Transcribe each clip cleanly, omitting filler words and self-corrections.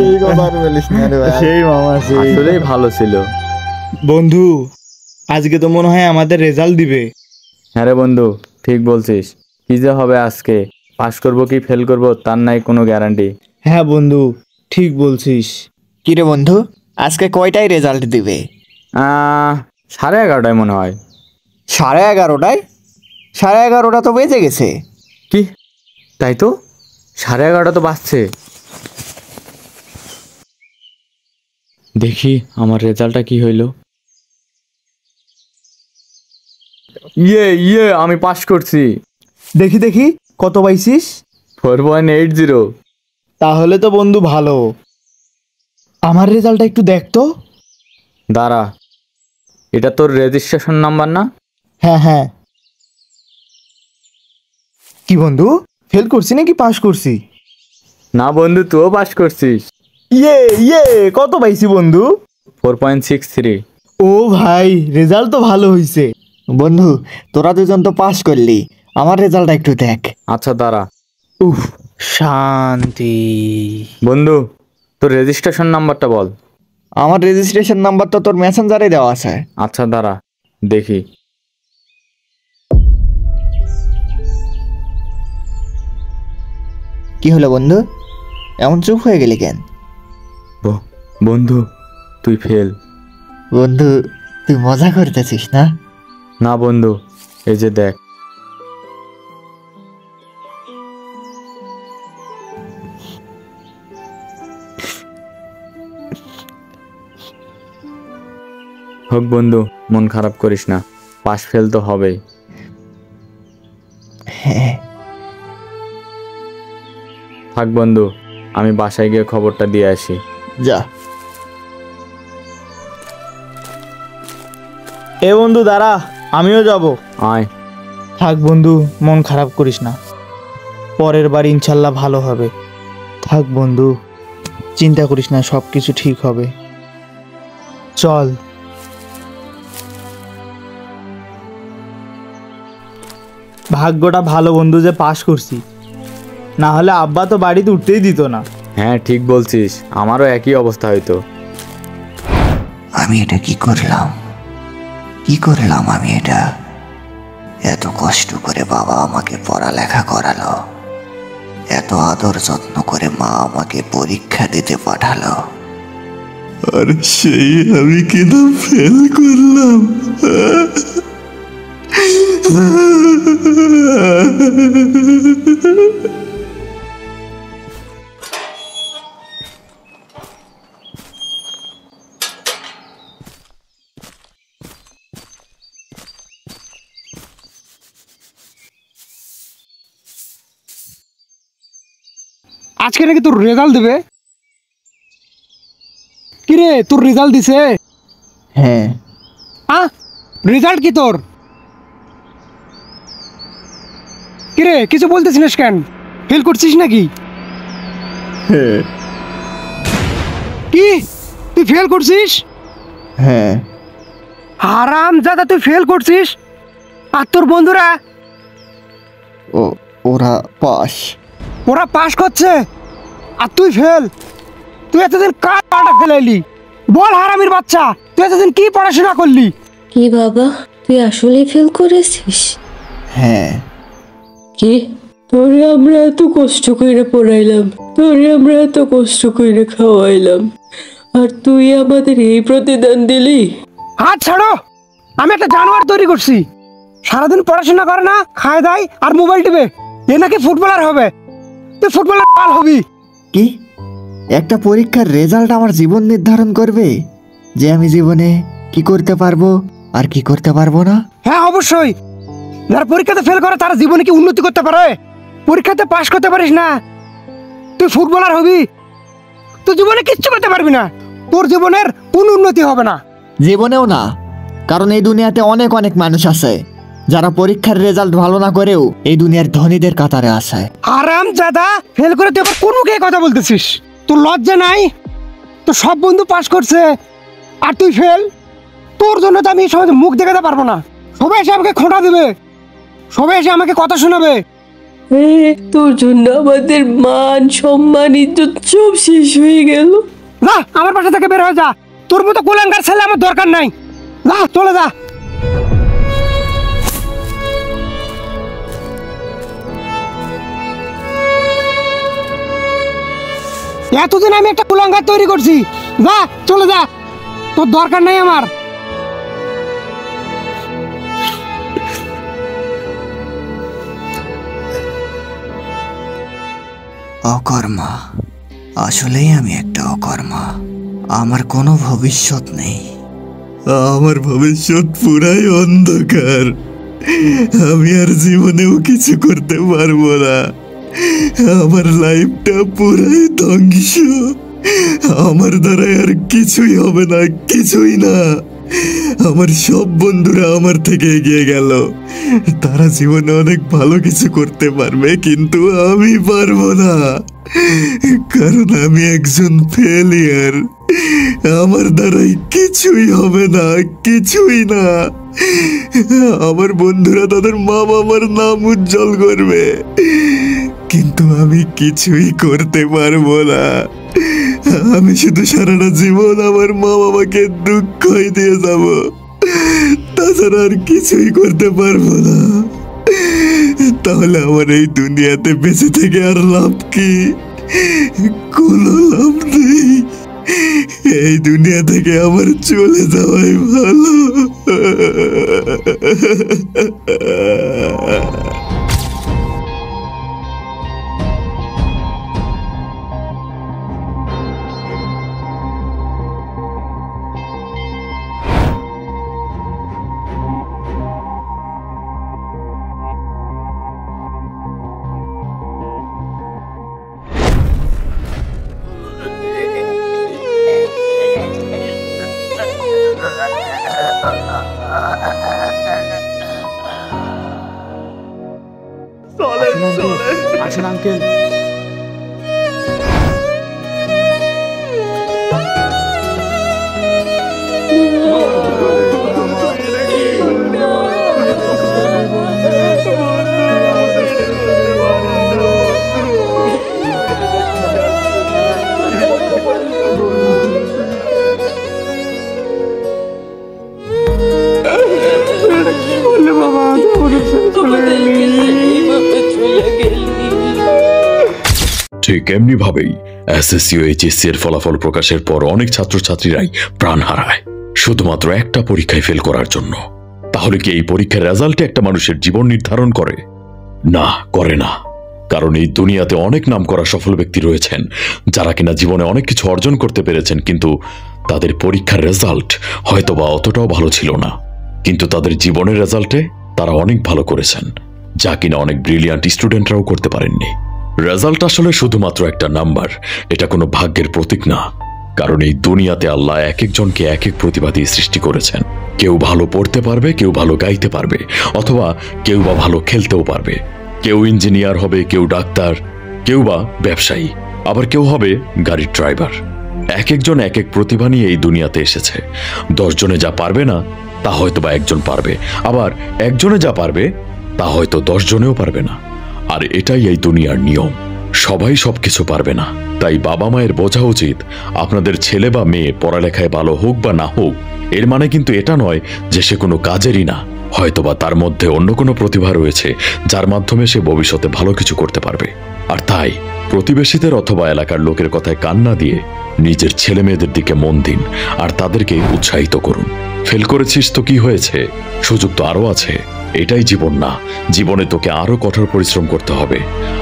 এই কথা আর বলিস না রে ভাই। সেই মামা সেই আসলেই ভালো ছিল। বন্ধু, আজকে তো মনে হয় আমাদের রেজাল্ট দিবে। হ্যাঁ রে বন্ধু, ঠিক বলছিস। কি যে হবে আজকে, পাস করব কি ফেল করব তার নাই কোনো গ্যারান্টি। হ্যাঁ বন্ধু, ঠিক বলছিস। কি রে বন্ধু, আজকে কয়টায় রেজাল্ট দিবে? 11:30 মনে হয়। 11:30? 11:30 তো বেজে গেছে। কি, তাই তো, 11:30 তো বাজছে। দেখি আমার রেজাল্টটা কি হইলো। আমি পাস করছি। দেখি দেখি কত পাইছিস? 4.80। তাহলে তো বন্ধু ভালো। আমার রেজাল্টটা একটু দেখ তো। দাঁড়া, এটা তোর রেজিস্ট্রেশন নাম্বার না? হ্যাঁ হ্যাঁ। কি বন্ধু, ফেল করছি নাকি পাস করছি? না বন্ধু, তুইও পাস করছিস। কত পাইছি বন্ধু? 4.63। ও ভাই, রেজাল্ট তো ভালো হইছে। বন্ধু, তোরা দুজন তো পাস করলি, আমার রেজাল্টটা একটু দেখ। আচ্ছা দাঁড়া। উফ, শান্তি। বন্ধু, তোর রেজিস্ট্রেশন নাম্বারটা বল। আমার রেজিস্ট্রেশন নাম্বার তো তোর মেসেঞ্জারে দেওয়া আছে। আচ্ছা দাঁড়া, দেখি। কি হলো বন্ধু, এমন চুপ হয়ে গেলি কেন? বন্ধু, তুই ফেল। বন্ধু, তুই মজা করতেছিস না? না বন্ধু, এই যে দেখ। হোক বন্ধু, মন খারাপ করিস না, পাস ফেল তো হবেই। হ্যাঁ। থাক বন্ধু, আমি বাসায় গিয়ে খবরটা দিয়ে আসি। যা। এ বন্ধু দাঁড়া, আমিও যাব। আয়। থাক বন্ধু, মন খারাপ করিস না, পরের বার ইনশাল্লাহ ভালো হবে। থাক বন্ধু, চিন্তা করিস না, সব কিছু ঠিক হবে। চল। ভাগ্যটা ভালো বন্ধু যে পাস করছি, না হলে আব্বা তো বাড়িতে উঠতেই দিত না। হ্যাঁ ঠিক বলছিস, আমারও একই অবস্থা হইতো। আমি এটা কি করলাম আমি এটা? এত কষ্ট করে বাবা আমাকে পড়ালেখা করালো, এত আদর যত্ন করে মা আমাকে পরীক্ষা দিতে পাঠালো, আর সেই আমি কিনা ফেল করলাম। আজকে নাকি তোর রেজাল্ট দেবে? কিরে, তোর রেজাল্ট দিছে? হ্যাঁ। রেজাল্ট কি তোর? কিরে, কিছু বলতেছিস না কেন? ফেল করছিস নাকি? কি, তুই ফেল করছিস? হ্যাঁ। হারাম জাদা, তুই ফেল করছিস আর তোর বন্ধুরা? ওরা পাস। ওরা পাস করছে আর তুই ফেল? তুই এতদিন কার পাটা ফেলাইলি বল হারামির বাচ্চা? তুই এতদিন কি পড়াশোনা করলি? কি বাবা, তুই আসলেই ফেল করেছিস? হ্যাঁ। কি, তোরে আমরা এত কষ্ট করে পড়াইলাম, তোরে আমরা এত কষ্ট করে খাওয়াইলাম, আর তুই আমাদের এই প্রতিদান দিলি? হাত ছাড়ো, আমি একটা জানোয়ার তৈরি করছি, সারাদিন পড়াশোনা করে না, খায় দায় আর মোবাইল টিপে, এ নাকি ফুটবলার হবে? তুই ফুটবলার কাল হবি? কি, একটা পরীক্ষার রেজাল্ট আমার জীবন নির্ধারণ করবে যে আমি জীবনে কি করতে পারবো আর কি করতে পারবো না? হ্যাঁ অবশ্যই, যারা পরীক্ষাতে ফেল করে তারা জীবনে কি উন্নতি করতে পারে? পরীক্ষাতে পাশ করতে পারিস না, তুই ফুটবলার হবি? তুই জীবনে কিচ্ছু করতে পারবি না, তোর জীবনের কোনো উন্নতি হবে না। জীবনেও না, কারণ এই দুনিয়াতে অনেক অনেক মানুষ আছে যারা পরীক্ষার রেজাল্ট ভালো না করেও এই দুনিয়ার ধনীদের কাতারে আছে। আরাম জাদা, ফেল করে তুই আবার কোনো কে কথা বলতেছিস? তোর লজ্জা নাই? তোর সব বন্ধু পাস করছে আর তুই ফেল? তোর জন্য তো আমি এই সময় মুখ দেখাতে পারবো না, সবাই এসে আমাকে খোঁটা দেবে, সবাই এসে আমাকে কথা শোনাবে, তোর জন্য আমাদের মান সম্মান ইজ্জত সব শেষ হয়ে গেল। যা আমার বাসা থেকে বের হয়ে যা, তোর মতো কোলাঙ্গার ছেলে আমার দরকার নাই। যা চলে যা। এতদিন আমি একটা কুলাঙ্গার তৈরি করছি, যা চলে যা, তোর দরকার নাই আমার। অকর্মা, আসলেই আমি একটা অকর্মা। আমার কোনো ভবিষ্যৎ নেই, আমার ভবিষ্যৎ পুরাই অন্ধকার। আমি আর জীবনেও কিছু করতে পারবো না, আমার লাইফটা পুরাই ধ্বংস। আমার দ্বারা আর কিছুই হবে না, কিছুই না। আমার সব বন্ধুরা আমার থেকে এগিয়ে গেল, তারা জীবনে অনেক ভালো কিছু করতে পারবে, কিন্তু আমি পারবো না, কারণ আমি একজন ফেলিয়ার। আমার দ্বারাই কিছুই হবে না, কিছুই না। আমার বন্ধুরা তাদের মা বাবার নাম উজ্জ্বল করবে, কিন্তু আমি কিছুই করতে পারবো না। আমি শুধু সারাটা জীবন আমার মা বাবাকে দুঃখই দিয়ে যাব, তাছাড়া আর কিছুই করতে পারবো না। তাহলে আমার এই দুনিয়াতে বেঁচে থেকে আর লাভ কি? কোনো লাভ নেই। এই দুনিয়া থেকে আমার চলে যাওয়াই ভালো। আসেন আঙ্কেল। ঠিক এমনি ভাবেই এসএসসি ও এইচএসসি এর ফলাফল প্রকাশের পর অনেক ছাত্রছাত্রীরাই প্রাণ হারায় শুধুমাত্র একটা পরীক্ষায় ফেল করার জন্য। তাহলে কি এই পরীক্ষার রেজাল্টে একটা মানুষের জীবন নির্ধারণ করে? না, করে না। কারণ এই দুনিয়াতে অনেক নামকরা সফল ব্যক্তি রয়েছেন যারা কিনা জীবনে অনেক কিছু অর্জন করতে পেরেছেন, কিন্তু তাদের পরীক্ষার রেজাল্ট হয়তোবা অতটাও ভালো ছিল না, কিন্তু তাদের জীবনের রেজাল্টে তারা অনেক ভালো করেছেন, যা কিনা অনেক ব্রিলিয়ান্ট স্টুডেন্টরাও করতে পারেননি। রেজাল্ট আসলে শুধুমাত্র একটা নাম্বার, এটা কোনো ভাগ্যের প্রতীক না। কারণ এই দুনিয়াতে আল্লাহ এক একজনকে এক এক প্রতিভা দিয়ে সৃষ্টি করেছেন। কেউ ভালো পড়তে পারবে, কেউ ভালো গাইতে পারবে, অথবা কেউ বা ভালো খেলতেও পারবে। কেউ ইঞ্জিনিয়ার হবে, কেউ ডাক্তার, কেউ বা ব্যবসায়ী, আবার কেউ হবে গাড়ির ড্রাইভার। এক একজন এক এক প্রতিভা নিয়ে এই দুনিয়াতে এসেছে। 10 জনে যা পারবে না তা হয়তো বা একজন পারবে, আবার একজনে যা পারবে তা হয়তো 10 জনেও পারবে না। আর এটাই এই দুনিয়ার নিয়ম, সবাই সবকিছু পারবে না। তাই বাবা মায়ের বোঝা উচিত আপনাদের ছেলে বা মেয়ে পড়ালেখায় ভালো হোক বা না হোক, এর মানে কিন্তু এটা নয় যে সে কোনো কাজেরই না। হয়তোবা তার মধ্যে অন্য কোনো প্রতিভা রয়েছে যার মাধ্যমে সে ভবিষ্যতে ভালো কিছু করতে পারবে। আর তাই প্রতিবেশীদের অথবা এলাকার লোকের কথায় কান না দিয়ে নিজের ছেলে মেয়েদের দিকে মন দিন আর তাদেরকে উৎসাহিত করুন। ফেল করেছিস তো কি হয়েছে, সুযোগ তো আরো আছে। এটাই জীবন না, জীবনে তোকে আরো কঠোর পরিশ্রম করতে হবে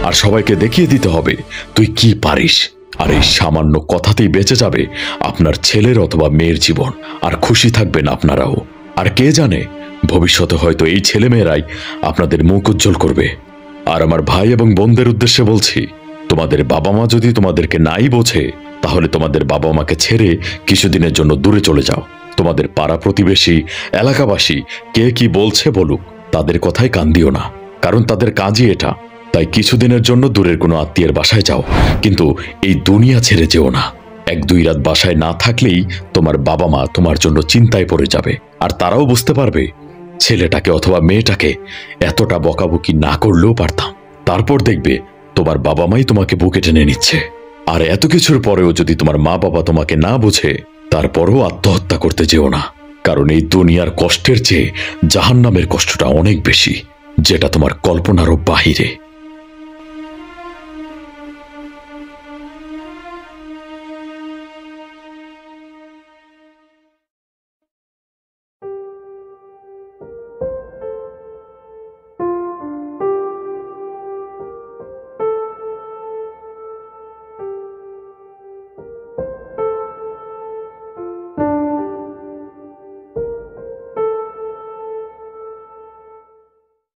আর সবাইকে দেখিয়ে দিতে হবে তুই কি পারিস। আর এই সামান্য কথাতেই বেঁচে যাবে আপনার ছেলের অথবা মেয়ের জীবন, আর খুশি থাকবেন আপনারাও। আর কে জানে, ভবিষ্যতে হয়তো এই ছেলেমেয়েরাই আপনাদের মুখ উজ্জ্বল করবে। আর আমার ভাই এবং বোনদের উদ্দেশ্যে বলছি, তোমাদের বাবা মা যদি তোমাদেরকে নাই বোঝে, তাহলে তোমাদের বাবা মাকে ছেড়ে কিছুদিনের জন্য দূরে চলে যাও। তোমাদের পাড়া প্রতিবেশী, এলাকাবাসী কে কি বলছে বলুক, তাদের কথায় কান দিও না, কারণ তাদের কাজই এটা। তাই কিছুদিনের জন্য দূরের কোনো আত্মীয়ের বাসায় যাও, কিন্তু এই দুনিয়া ছেড়ে যেও না। 1-2 রাত বাসায় না থাকলেই তোমার বাবা মা তোমার জন্য চিন্তায় পড়ে যাবে, আর তারাও বুঝতে পারবে ছেলেটাকে অথবা মেয়েটাকে এতটা বকাবকি না করলেও পারতাম। তারপর দেখবে তোমার বাবা মাই তোমাকে বুকে টেনে নিচ্ছে। আর এত কিছুর পরেও যদি তোমার মা বাবা তোমাকে না বোঝে, তারপরও আত্মহত্যা করতে যেও না, কারণ এই দুনিয়ার কষ্টের চেয়ে জাহান্নামের কষ্টটা অনেক বেশি, যেটা তোমার কল্পনারও বাহিরে।